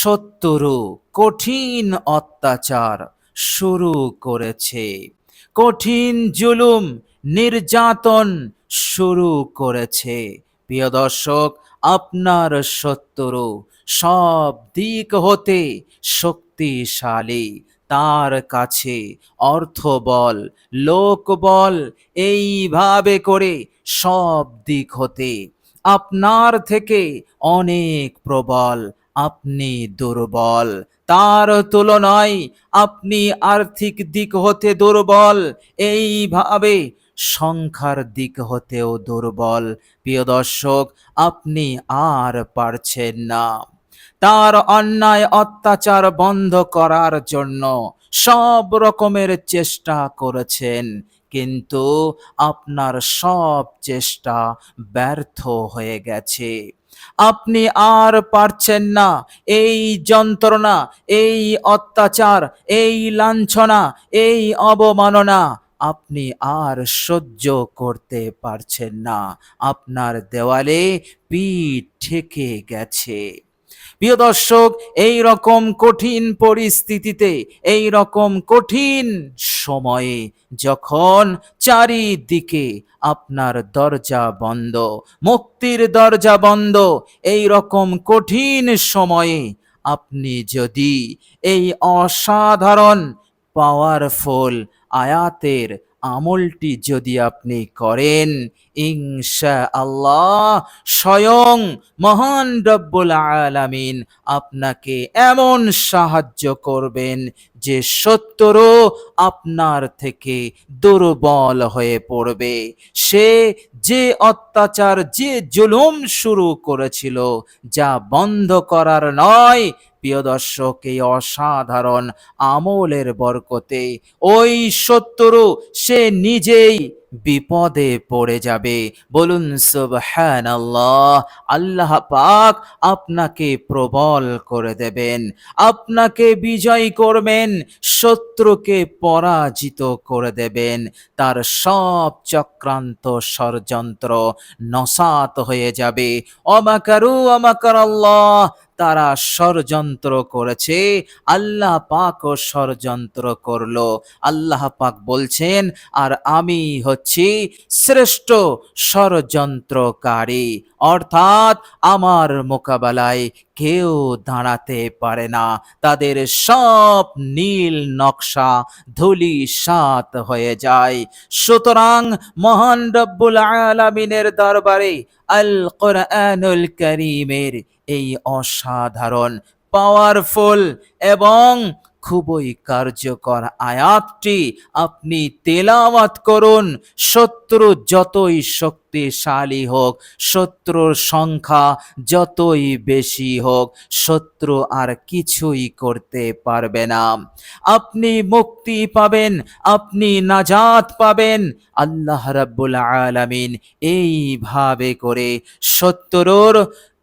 শত্রু কঠিন অত্যাচার শুরু করেছে, কঠিন জুলুম নির্যাতন শুরু করেছে। প্রিয় দর্শক, আপনার শত্রু সব দিক হতে শক্তিশালী। তার কাছে অর্থবল, লোকবল, এইভাবে করে সব দিক হতে আপনার থেকে অনেক প্রবল। আপনি দুর্বল, তার তুলনায় আপনি আর্থিক দিক হতে দুর্বল, এইভাবে সংখ্যার দিক হতেও দুর্বল। প্রিয় দর্শক, আপনি আর পারছেন না। তার অন্যায় অত্যাচার বন্ধ করার জন্য সব রকমের চেষ্টা করেছেন, কিন্তু আপনার সব চেষ্টা ব্যর্থ হয়ে গেছে। আপনি আর পারছেন না এই যন্ত্রণা, এই অত্যাচার, এই লাঞ্ছনা, এই অবমাননা আপনি আর সহ্য করতে পারছেন না। আপনার দেওয়ালে পিঠ ঠেকে গেছে। প্রিয় দর্শক, এই রকম কঠিন পরিস্থিতিতে, এই রকম কঠিন সময়ে যখন চারিদিকে আপনার দরজা বন্ধ, মুক্তির দরজা বন্ধ, এই রকম কঠিন সময়ে আপনি যদি এই অসাধারণ পাওয়ারফুল আয়াতের আমলটি যদি আপনি করেন, ইনশাআল্লাহ স্বয়ং মহান রব্বুল আলামিন আপনাকে এমন সাহায্য করবেন যে শত্রু আপনার থেকে দুর্বল হয়ে পড়বে। সে যে অত্যাচার, যে জুলুম শুরু করেছিল, যা বন্ধ করার নয়, প্রিয় দর্শক, এই অসাধারণ আমলের বরকতে ওই শত্রু সে নিজেই বিপদে পড়ে যাবে। বলুন সুবহানাল্লাহ। আল্লাহ পাক আপনাকে প্রবল করে দেবেন, আপনাকে বিজয় করবেন, শত্রুকে পরাজিত করে দেবেন। তার সব চক্রান্ত ষড়যন্ত্র নসাত হয়ে যাবে। অমাকারু অমাকার আল্লাহ, তারা ষড়যন্ত্র করেছে, আল্লাহ পাকও ষড়যন্ত্র করলো। আল্লাহ পাক বলছেন, আর আমি হচ্ছি শ্রেষ্ঠ ষড়যন্ত্রকারী, অর্থাৎ আমার মোকাবেলায় কেউ দাঁড়াতে পারে না। তাদের সব নীল নকশা ধূলিসাৎ হয়ে যায়। সুতরাং মহান রব্বুল আলামিনের দরবারে আল কোরআনুল কারীমের এই অসাধারণ পাওয়ারফুল এবং খুবই কার্যকর আয়াতটি আপনি তেলাওয়াত করুন। শত্রু যতই শক্তিশালী হোক, শত্রুর সংখ্যা যতই বেশি হোক, শত্রু আর কিছুই করতে পারবে না। আপনি মুক্তি পাবেন, আপনি নাজাত পাবেন। আল্লাহ রাব্বুল আলামিন এইভাবে করে শত্রুর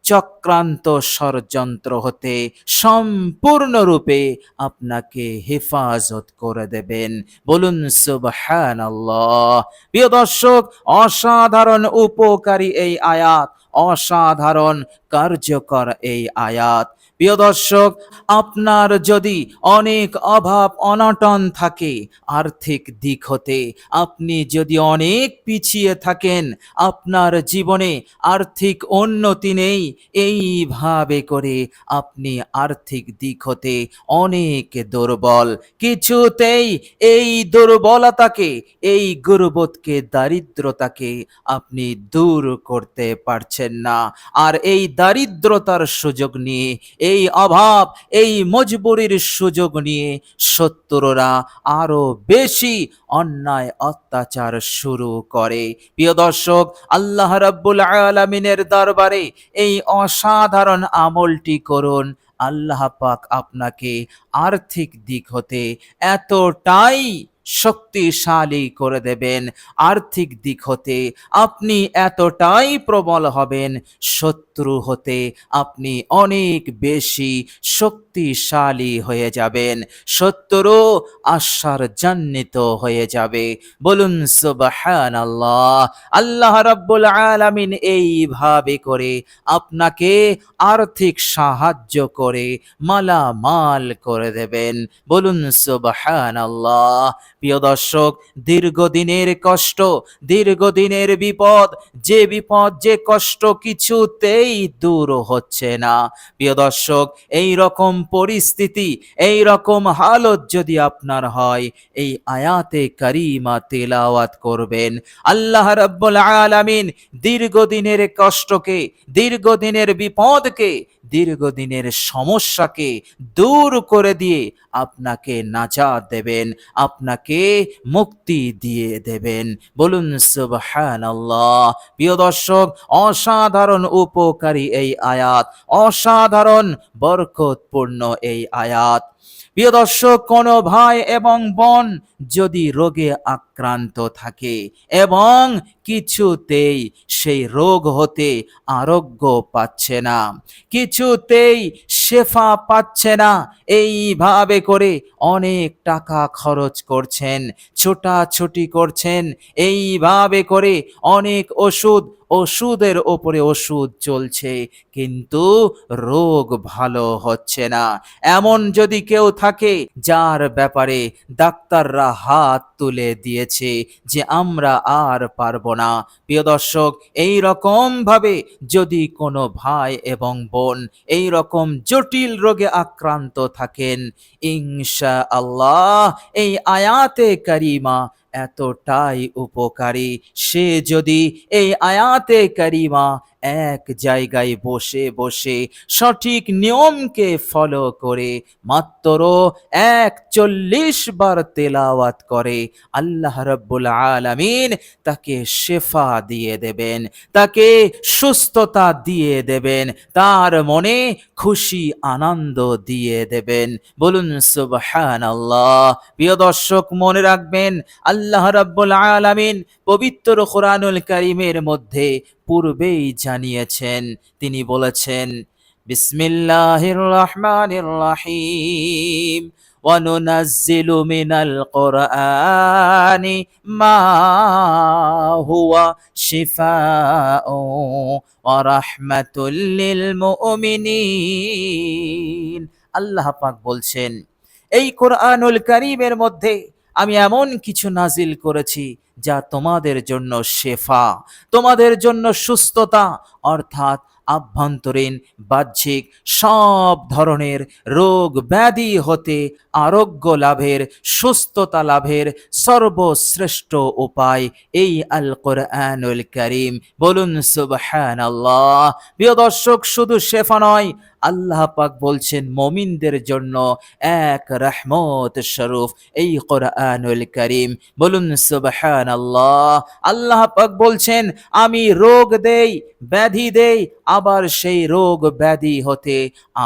চক্রান্ত ষড়যন্ত্র হতে সম্পূর্ণরূপে আপনাকে হেফাজত করে দেবেন। বলুন সুবহানাল্লাহ। প্রিয় দর্শক, অসাধারণ উপকারী এই আয়াত, অসাধারণ কার্যকর এই আয়াত। প্রিয় দর্শক, আপনার যদি অনেক অভাব অনটন থাকে, আর্থিক দিক হতে আপনি যদি অনেক পিছিয়ে থাকেন, আপনার জীবনে আর্থিক উন্নতি নেই, এইভাবে করে আপনি আর্থিক দিক হতে অনেক দুর্বল, কিছুতেই এই দুর্বলতাকে, এই গুরুবোধকে, দারিদ্রতাকে আপনি দূর করতে পারছেন না। আর এই দারিদ্রতার সুযোগ নিয়ে, এই অভাব, এই মজবুরির সুযোগ নিয়ে শত্রুরা আরো বেশি অন্যায় অত্যাচার শুরু করে। প্রিয় দর্শক, আল্লাহ রাব্বুল আলামিনের দরবারে এই অসাধারণ আমলটি করুন। আল্লাহ পাক আপনাকে আর্থিক দিক হতে এতটাই শক্তিশালী করে দেবেন, আর্থিক দিক হতে আপনি এতটাই প্রবল হবেন, শত্রু শত্রু হতে আপনি অনেক বেশি শক্তিশালী হয়ে যাবেন, শত্রু আশ্চর্যান্বিত হয়ে যাবে। বলুন সুবহানাল্লাহ। আল্লাহ রাব্বুল আলামিন এইভাবে করে আপনাকে আর্থিক সাহায্য করে মালামাল করে দেবেন। বলুন সুবহানাল্লাহ। প্রিয় দর্শক, দীর্ঘদিনের কষ্ট, দীর্ঘদিনের বিপদ, যে বিপদ যে কষ্ট কিছুতেই দূর হচ্ছে না। প্রিয় দর্শক, এই রকম পরিস্থিতি, এই রকম হালত যদি আপনার হয়, এই আয়াতে কারিমা তেলাওয়াত করবেন। আল্লাহ রাব্বুল আলামিন দীর্ঘদিনের কষ্টকে, দীর্ঘদিনের বিপদকে, দীর্ঘদিনের সমস্যাকে দূর করে দিয়ে আপনাকে নাজাত দেবেন, আপনাকে মুক্তি দিয়ে দেবেন। বলুন সুবহানাল্লাহ। প্রিয় দর্শক, অসাধারণ উপকারী এই আয়াত, অসাধারণ বরকতপূর্ণ এই আয়াত। প্রিয় দর্শক, কোনো ভাই এবং বোন যদি রোগে আক্রান্ত থাকে এবং কিছুতেই সেই রোগ হতে আরোগ্য পাচ্ছে না, কিছুতেই শেফা পাচ্ছে না, এইভাবে করে অনেক টাকা খরচ করছেন, ছোটাছুটি করছেন, এইভাবে করে অনেক ওষুধের ওপরে ওষুধ চলছে, কিন্তু রোগ ভালো হচ্ছে না। এমন যদি কেউ থাকে যার ব্যাপারে ডাক্তাররা হাত তুলে দিয়েছে যে আমরা আর পারবো না, প্রিয় দর্শক, এই রকম ভাবে যদি কোনো ভাই এবং বোন এই রকম জটিল রোগে আক্রান্ত থাকেন, ইনশাআল্লাহ এই আয়াতে কারিমা এতটাই উপকারী। সে যদি এই আয়াতে কারিমা এক জায়গায় বসে বসে সঠিক নিয়মকে ফলো করে মাত্র ৪১ বার তেলাওয়াত করে, আল্লাহ রাব্বুল আলামিন তাকে শেফা দিয়ে দেবেন, তাকে সুস্থতা দিয়ে দেবেন, তার মনে খুশি আনন্দ দিয়ে দেবেন। বলুন সুবহানাল্লাহ। প্রিয় দর্শক, মনে রাখবেন, আল্লাহ রাব্বুল আলামিন পবিত্র কোরআনুল কারীমের মধ্যে পূর্বেই জানিয়েছেন, তিনি বলেছেন, বিসমিল্লাহির রহমানির রহিম, ওয়ানুনাজ্জিলু মিনাল কুরআনি মা হুয়া শিফাউ ওয়া রাহমাতুল লিল মুমিনিন। আল্লাহ পাক বলছেন, এই কোরআনুল কারীমের মধ্যে আমি এমন কিছু নাজিল করেছি যা তোমাদের জন্য শেফা, তোমাদের জন্য সুস্থতা, অর্থাৎ আভ্যন্তরীণ বাহ্যিক সব ধরনের রোগ ব্যাধি হতে আরোগ্য লাভের, সুস্থতা লাভের সর্বশ্রেষ্ঠ উপায় এই আল কোরআনুল কারীম। বলুন সুবহানাল্লাহ। প্রিয় দর্শক, শুধু শেফা নয়, আল্লাহ পাক বলছেন মুমিনদের জন্য এক রহমত স্বরূপ এই কোরআনুল কারীম। বলুন সুবহানাল্লাহ। আল্লাহ পাক বলছেন, আমি রোগ দেই, ব্যাধি দেই, আবার সেই রোগ ব্যাধি হতে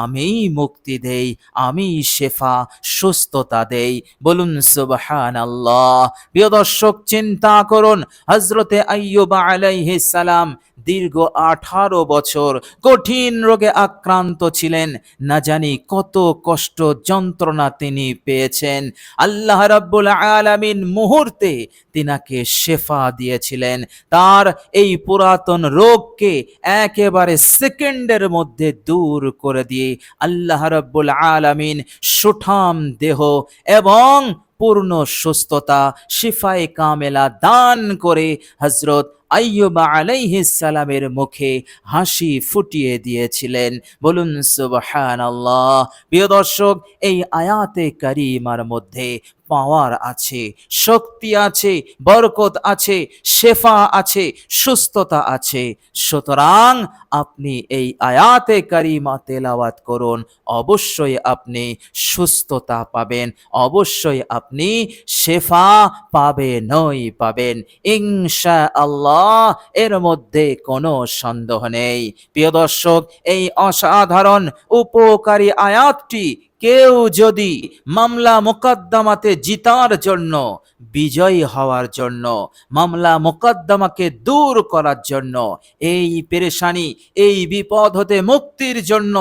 আমি মুক্তি দেই, আমি শেফা সুস্থতা দেই। বলুন সুবহানাল্লাহ। প্রিয় দর্শক, চিন্তা করুন, হযরতে আইয়ুব আলাইহিস সালাম দীর্ঘ 18 বছর কঠিন রোগে আক্রান্ত ছিলেন, না জানি কত কষ্ট যন্ত্রণা তিনি পেয়েছেন। আল্লাহ রাব্বুল আলামিন মুহূর্তে তিনাকে শেফা দিয়েছিলেন, তার এই পুরাতন রোগকে একেবারে সেকেন্ডের মধ্যে দূর করে দিয়ে আল্লাহ রাব্বুল আলামিন সুঠাম দেহ এবং পূর্ণ সুস্থতা, শিফায়ে কামেলা দান করে হযরত আইয়ুব আলাইহিস সালামের মুখে হাসি ফুটিয়ে দিয়েছিলেন। বলুন সুবহানাল্লাহ। প্রিয় দর্শক, এই আয়াতে কারিমার মধ্যে পাওয়ার আছে, শক্তি আছে, বরকত আছে, শেফা আছে, সুস্থতা আছে। সুতরাং আপনি এই আয়াতে কারিমা তেলাওয়াত করুন, অবশ্যই আপনি সুস্থতা পাবেন, অবশ্যই আপনি শেফা পাবেনই পাবেন ইনশাআল্লাহ, এর মধ্যে কোনো সন্দেহ নেই। প্রিয় দর্শক, এই অসাধারণ উপকারী আয়াতটি কেউ যদি মামলা মোকদ্দমাতে জিতার জন্য, বিজয়ী হওয়ার জন্য, মামলা মোকদ্দমাকে দূর করার জন্য, এই পেরেশানি, এই বিপদ হতে মুক্তির জন্য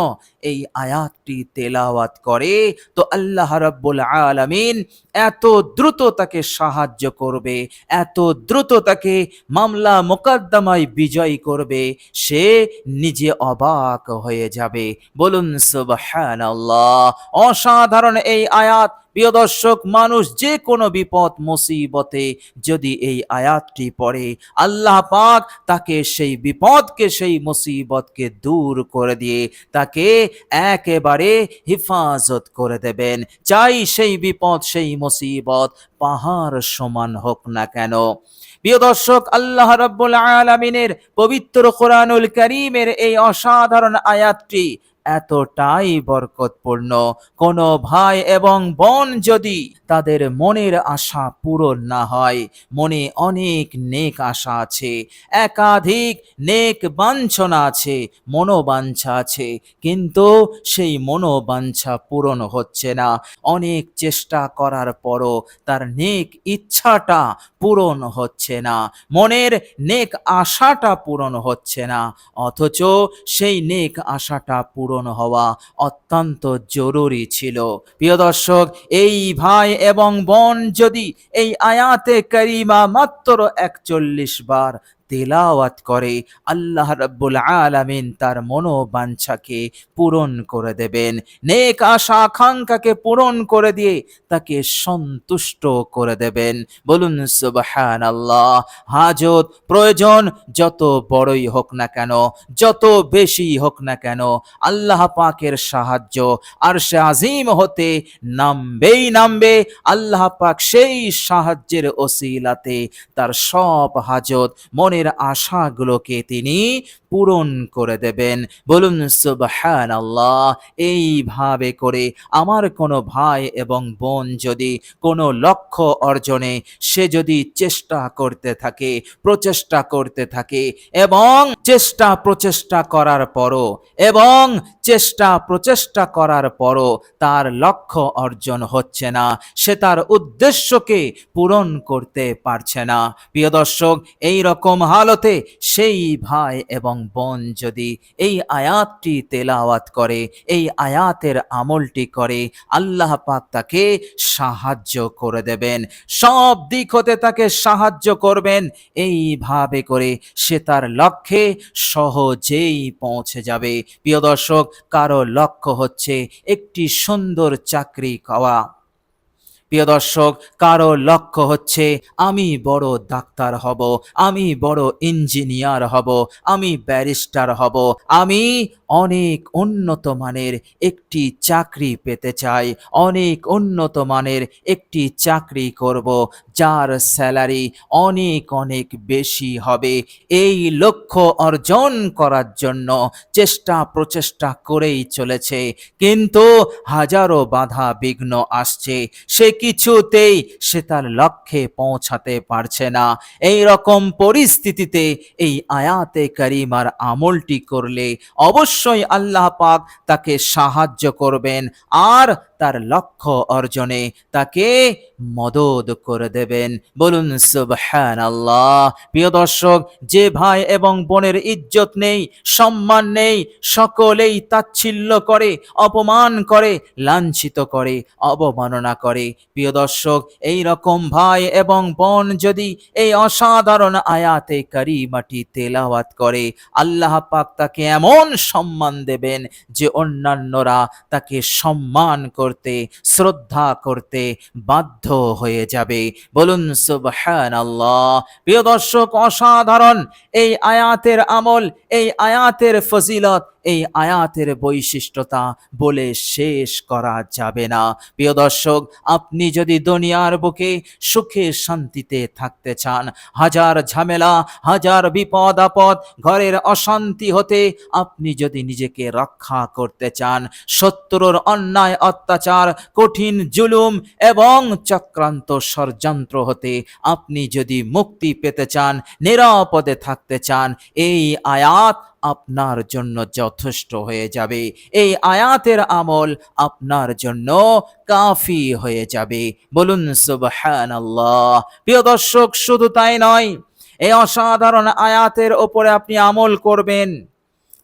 এই আয়াতটি তেলাওয়াত করে, তো আল্লাহ রাব্বুল আলামিন এত দ্রুত তাকে সাহায্য করবে, এত দ্রুত তাকে মামলা মোকদ্দমায় বিজয় করবে, সে নিজে অবাক হয়ে যাবে। বলুন সুবহানাল্লাহ। অসাধারণ এই আয়াত। প্রিয় দর্শক, মানুষ যে কোনো বিপদ মুসিবতে যদি এই আয়াতটি পড়ে, আল্লাহ পাক তাকে সেই বিপদকে, সেই মুসিবতকে দূর করে দিয়ে তাকে একেবারে হেফাজত করে দেবেন। চাই সেই বিপদ, সেই মুসিবত পাহাড় সমান হোক না কেন। প্রিয় দর্শক, আল্লাহ রাব্বুল আলামিনের পবিত্র কোরআনুল কারীমের এই অসাধারণ আয়াতটি এতটাই বরকতপূর্ণ, কোন ভাই এবং বোন যদি তাদের মনের আশা পূরণ না হয়, মনে অনেক নেক আশা আছে, একাধিক নেক বাঞ্ছনা আছে, মনোবাঞ্ছা আছে, কিন্তু সেই মনোবাঞ্ছা পূরণ হচ্ছে না, অনেক চেষ্টা করার পরও তার নেক ইচ্ছাটা পূরণ হচ্ছে না, মনের নেক আশাটা পূরণ হচ্ছে না, অথচ সেই নেক আশাটা পূরণ হওয়া অত্যন্ত জরুরি ছিল। প্রিয় দর্শক, এই ভাই এবং বোন যদি এই আয়াতে কারিমা মাত্র 41 বার তেলাওয়াত করে, আল্লাহ রাব্বুল আলামিন তার মনোবাঞ্ছাকে পূরণ করে দেবেন, নেক আশা আকাঙ্ক্ষাকে পূরণ করে দিয়ে তাকে সন্তুষ্ট করে দেবেন। বলুন সুবহানাল্লাহ। হাজত, প্রয়োজন যত বড়ই হোক না কেন, যত বেশি হোক না কেন, আল্লাহ পাকের সাহায্য আরশে আজিম হতে নামবেই নামবে। আল্লাহ পাক সেই সাহায্যের ওসিলাতে তার সব হাজত, মনের আশাগুলোকে তিনি পূরণ করে দেবেন। বলুন সুবহানাল্লাহ। এইভাবে করে আমার কোনো ভাই এবং বোন যদি কোনো লক্ষ্য অর্জনে সে যদি চেষ্টা করতে থাকে, প্রচেষ্টা করতে থাকে, এবং চেষ্টা প্রচেষ্টা করার পরও, এবং চেষ্টা প্রচেষ্টা করার পরও তার লক্ষ্য অর্জন হচ্ছে না, সে তার উদ্দেশ্যকে পূরণ করতে পারছে না, প্রিয় দর্শক, এই রকম হালতে সেই ভাই এবং বোন যদি এই আয়াতটি তেলাওয়াত করে, এই আয়াতের আমলটি করে, আল্লাহ পাক তাকে সাহায্য করে দেবেন, সব দিক হতে তাকে সাহায্য করবেন। এইভাবে করে সে তার লক্ষ্যে সহজেই পৌঁছে যাবে। প্রিয় দর্শক, কারো লক্ষ্য হচ্ছে একটি সুন্দর চাকরি পাওয়া, প্রিয় দর্শক, কারো লক্ষ্য হচ্ছে আমি বড় ডাক্তার হব, আমি বড় ইঞ্জিনিয়ার হব, আমি ব্যারিস্টার হব, আমি অনেক উন্নত মানের একটি চাকরি পেতে চাই, অনেক উন্নত মানের একটি চাকরি করব যার স্যালারি অনেক অনেক বেশি হবে। এই লক্ষ্য অর্জন করার জন্য চেষ্টা প্রচেষ্টা করেই চলেছে, কিন্তু হাজারো বাধা বিঘ্ন আসছে, সে কিছুতেই সে তার লক্ষ্যে পৌঁছাতে পারছে না। এই রকম পরিস্থিতিতে এই আয়াতে কারিমার আমলটি করলে অবশ্যই আল্লাহ পাক তাকে সাহায্য করবেন আর তার লক্ষ্য অর্জনে তাকে মদদ করে দেবেন। বলুন সুবহানাল্লাহ। প্রিয় দর্শক, যে ভাই এবং বোনের ইজ্জত নেই, সম্মান নেই, সকলেই তাচ্ছিল্য করে, অপমান করে, লাঞ্ছিত করে, অবমাননা করে, প্রিয় দর্শক, এই রকম ভাই এবং বোন যদি এই অসাধারণ আয়াতে কারিমাটি তেলাওয়াত করে, আল্লাহ পাক তাকে এমন সম্মান দেবেন যে অন্যান্যরা তাকে সম্মান করতে, শ্রদ্ধা করতে বাধ্য হয়ে যাবে। বলুন সুবহানাল্লাহ। প্রিয় দর্শক, অসাধারণ এই আয়াতের আমল, এই আয়াতের ফজিলত, এই আয়াতের বৈশিষ্ট্যতা বলে শেষ করা যাবে না। প্রিয় দর্শক, আপনি যদি দুনিয়ার বুকে সুখে শান্তিতে থাকতে চান, হাজার ঝামেলা, হাজার বিপদ আপদ, ঘরের অশান্তি হতে আপনি যদি নিজেকে রক্ষা করতে চান, শত্রুর অন্যায় অত্যাচার, কঠিন জুলুম এবং চক্রান্ত ষড়যন্ত্র হতে আপনি যদি মুক্তি পেতে চান, নিরাপদে থাকতে চান, এই আয়াত আপনার জন্য যথেষ্ট হয়ে যাবে। এই আয়াতের আমল আপনার জন্য কাফি হয়ে যাবে। বলুন সুবহানাল্লাহ। প্রিয় দর্শক, শুধু তাই নয়, এই অসাধারণ আয়াতের ওপরে আপনি আমল করবেন।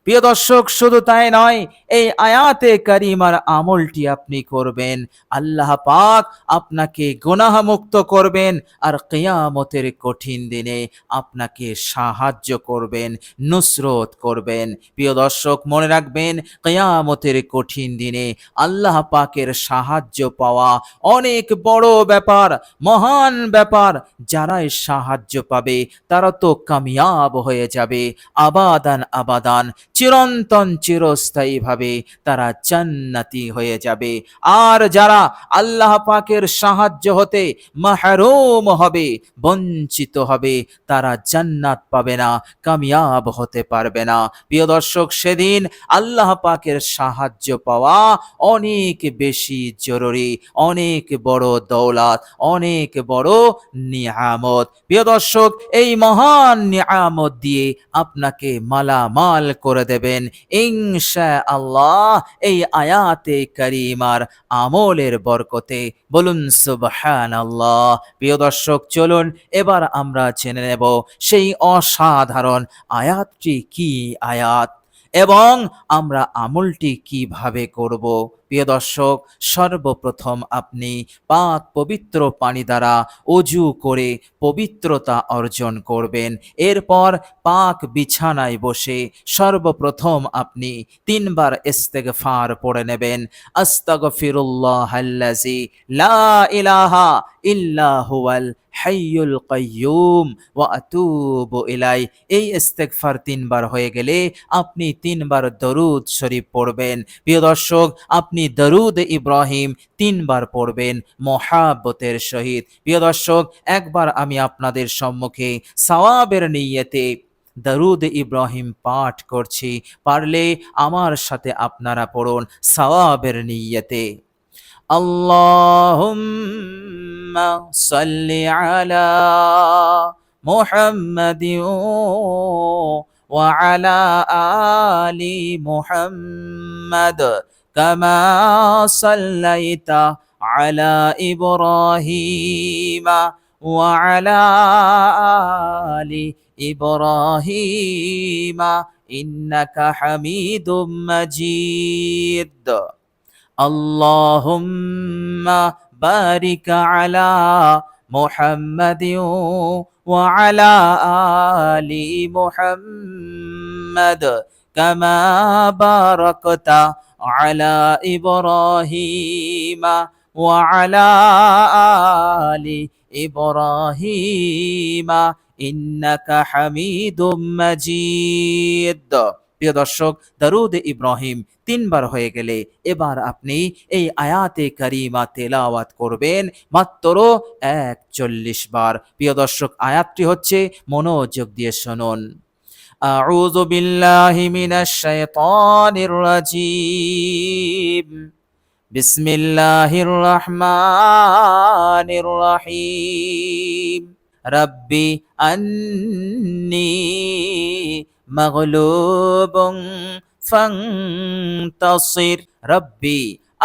প্রিয় দর্শক, শুধু তাই নয়, এই আয়াতে কারিমার আমলটি আপনি করবেন, আল্লাহ পাক আপনাকে গুনাহ মুক্ত করবেন আর কিয়ামতের কঠিন দিনে আপনাকে সাহায্য করবেন, নুসরত করবেন। প্রিয় দর্শক, মনে রাখবেন, কিয়ামতের কঠিন দিনে আল্লাহ পাকের সাহায্য পাওয়া অনেক বড় ব্যাপার, মহান ব্যাপার। যারাই সাহায্য পাবে তারা তো কামিয়াব হয়ে যাবে, আবাদান আবাদান, চিরন্তন চিরস্থায়ীভাবে তারা জান্নাতি হয়ে যাবে। আর যারা আল্লাহ পাকের সাহায্য হতে মাহরুম হবে, বঞ্চিত হবে, তারা জান্নাত পাবে না, কামিয়াব হতে পারবে না। প্রিয় দর্শক, সেদিন আল্লাহ পাকের সাহায্য পাওয়া অনেক বেশি জরুরি, অনেক বড় দৌলত, অনেক বড় নিয়ামত। প্রিয় দর্শক, এই মহান নিয়ামত দিয়ে আপনাকে মালামাল করে দেবেন ইনশাআল্লাহ এই আয়াতে কারিমার আমলের বরকতে। বলুন সুবহানাল্লাহ। প্রিয় দর্শক, চলুন এবার আমরা জেনে নেব সেই অসাধারণ আয়াতটি কি আয়াত এবং আমরা আমলটি কিভাবে করব। প্রিয় দর্শক, সর্বপ্রথম আপনি পাক পবিত্র পানি দ্বারা অজু করে পবিত্রতা অর্জন করবেন। এরপর পাক বিছানায় বসে সর্বপ্রথম আপনি 3 বার ইস্তেগফার পড়ে নেবেন। আস্তাগফিরুল্লাহাল্লাযী লা ইলাহা ইল্লা হুয়াল হাইয়ুল কাইয়্যুম ওয়া আতুবু ইলাই। এই ইস্তেগফার 3 বার হয়ে গেলে আপনি 3 বার দরুদ শরীফ পড়বেন। প্রিয় দর্শক, আপনি দরুদ ইব্রাহিম 3 বার পড়বেন মহাব্বতের সহিত। প্রিয় দর্শক, একবার আমি আপনাদের সম্মুখে সওয়াবের নিয়তে দরুদ ইব্রাহিম পাঠ করছি, পারলে আমার সাথে আপনারা পড়ুন সওয়াবের নিয়তে। আল্লাহুম্মা সাল্লি আলা মুহাম্মাদিন ওয়া আলা আলি মুহাম্মাদ কামা সাল্লাইতা আলা ইব্রাহিমা ওয়া আলা আলি ইব্রাহিমা ইন্নাকা হামিদুম মাজিদ। আল্লাহুম্মা বারিক আলা মুহাম্মাদিন ওয়া আলা আলি মুহাম্মাদ কামা বারাকতা আলা ইব্রাহিমা ওয়া আলা আলি ইব্রাহিমা ইন্নাকা হামিদুম মাজিদ। প্রিয় দর্শক, দরুদ ইব্রাহিম 3 বার হয়ে গেলে এবার আপনি এই আয়াতে কারিমা তেলাওয়াত করবেন মাত্র 41 বার। প্রিয় দর্শক, আয়াতটি হচ্ছে, মনোযোগ দিয়ে শুনুন। আউযু বিল্লাহি মিনাশ শাইতানির রাজীম। বিসমিল্লাহির রহমানির রহিম। রব্বি আন্নী মাগলুবুন ফান্তাসির। রব্বি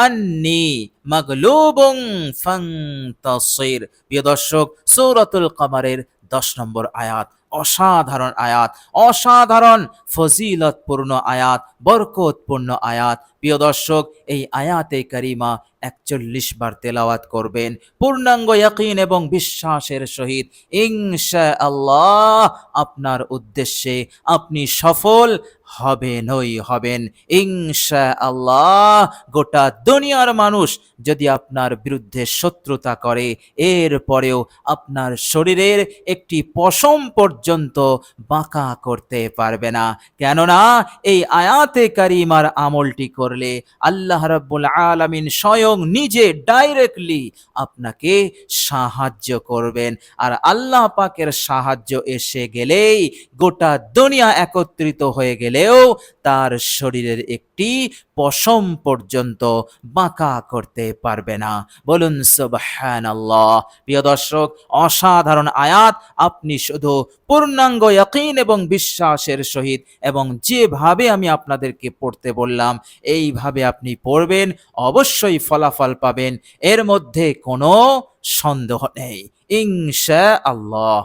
আন্নী মাগলুবুন ফান্তাসির। প্রিয় দর্শক, সূরাতুল কমারের 10 নম্বর আয়াত, অসাধারণ আয়াত, অসাধারণ ফজিলতপূর্ণ আয়াত, বরকতপূর্ণ আয়াত। প্রিয় দর্শক, এই আয়াতে কারিমা 41 বার তেলাওয়াত করবেন পূর্ণাঙ্গ ইয়াকিন এবং বিশ্বাসের সহিত। ইনশাআল্লাহ আপনার উদ্দেশ্যে আপনি সফল হবেনই হবেন ইনশাআল্লাহ। গোটা দুনিয়ার মানুষ যদি আপনার বিরুদ্ধে শত্রুতা করে, এর পরেও আপনার শরীরের একটি পশম পর্যন্ত বাঁকা করতে পারবে না। কেননা এই আয়াতে কারিমার আমলটি করলে আল্লাহ রাব্বুল আলামিন স্বয়ং নিজে ডাইরেক্টলি আপনাকে সাহায্য করবেন। আর আল্লাহ পাকের সাহায্য এসে গেলেই, গোটা দুনিয়া একত্রিত হয়ে গেলে গেলেও তার শরীরের একটি পশম পর্যন্ত বাঁকা করতে পারবে না। বলুন সুবহানাল্লাহ। প্রিয় দর্শক, অসাধারণ আয়াত। আপনি শুধু পূর্ণাঙ্গ ইয়াকিন এবং বিশ্বাসের সহিত এবং যেভাবে আমি আপনাদেরকে পড়তে বললাম এইভাবে আপনি পড়বেন, অবশ্যই ফলাফল পাবেন, এর মধ্যে কোনো সন্দেহ নেই ইনশাআল্লাহ।